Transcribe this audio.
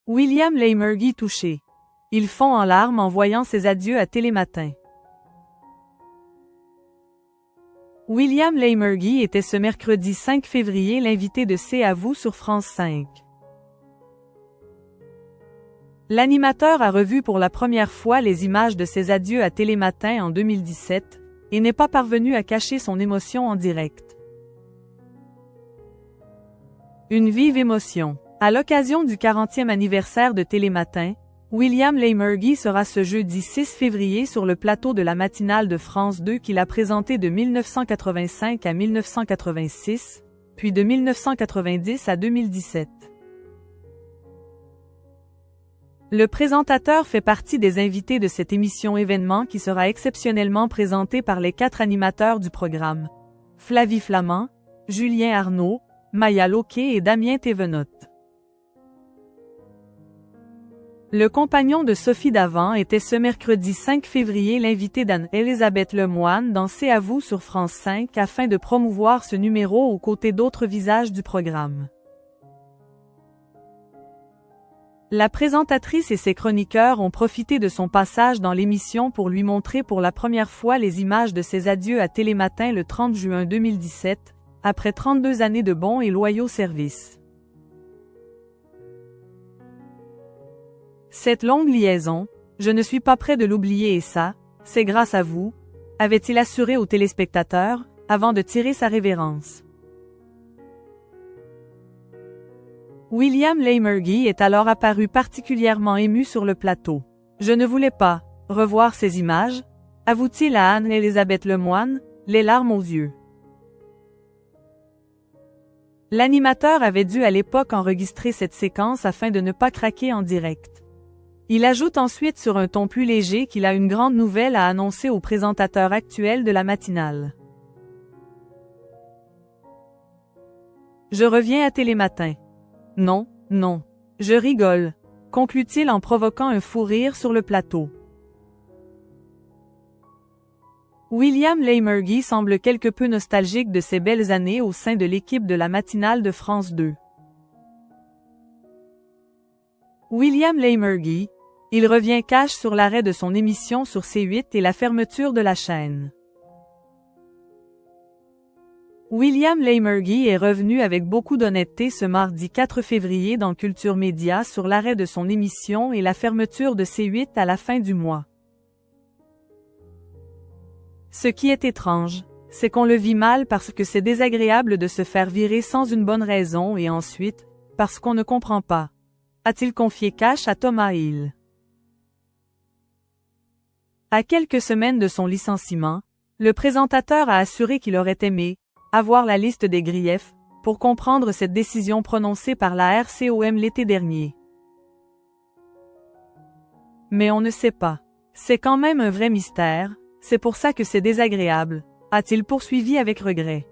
William Lémergie touché. Il fond en larmes en voyant ses adieux à Télématin. William Lémergie était ce mercredi 5 février l'invité de C'est à vous sur France 5. L'animateur a revu pour la première fois les images de ses adieux à Télématin en 2017 et n'est pas parvenu à cacher son émotion en direct. Une vive émotion. À l'occasion du 40e anniversaire de Télématin, William Lémergie sera ce jeudi 6 février sur le plateau de la matinale de France 2 qu'il a présenté de 1985 à 1986, puis de 1990 à 2017. Le présentateur fait partie des invités de cette émission événement qui sera exceptionnellement présentée par les 4 animateurs du programme: Flavie Flament, Julien Arnaud, Maya Loquet et Damien Thévenotte. Le compagnon de Sophie Davant était ce mercredi 5 février l'invité d'Anne-Élisabeth Lemoine dans C'est à vous sur France 5 afin de promouvoir ce numéro aux côtés d'autres visages du programme. La présentatrice et ses chroniqueurs ont profité de son passage dans l'émission pour lui montrer pour la première fois les images de ses adieux à Télématin le 30 juin 2017, après 32 années de bons et loyaux services. Cette longue liaison, je ne suis pas prêt de l'oublier et ça, c'est grâce à vous, avait-il assuré aux téléspectateurs, avant de tirer sa révérence. William Lémergie est alors apparu particulièrement ému sur le plateau. Je ne voulais pas revoir ces images, avoue-t-il à Anne-Élisabeth Lemoine, les larmes aux yeux. L'animateur avait dû à l'époque enregistrer cette séquence afin de ne pas craquer en direct. Il ajoute ensuite sur un ton plus léger qu'il a une grande nouvelle à annoncer au présentateur actuel de la matinale. Je reviens à Télématin. Non, non. Je rigole, conclut-il en provoquant un fou rire sur le plateau. William Lémergie semble quelque peu nostalgique de ses belles années au sein de l'équipe de la matinale de France 2. William Lémergie, il revient cash sur l'arrêt de son émission sur C8 et la fermeture de la chaîne. William Lémergie est revenu avec beaucoup d'honnêteté ce mardi 4 février dans Culture Média sur l'arrêt de son émission et la fermeture de C8 à la fin du mois. Ce qui est étrange, c'est qu'on le vit mal parce que c'est désagréable de se faire virer sans une bonne raison et ensuite, parce qu'on ne comprend pas, a-t-il confié cash à Thomas Hill. À quelques semaines de son licenciement, le présentateur a assuré qu'il aurait aimé avoir la liste des griefs pour comprendre cette décision prononcée par la RCOM l'été dernier. Mais on ne sait pas. C'est quand même un vrai mystère, c'est pour ça que c'est désagréable, a-t-il poursuivi avec regret.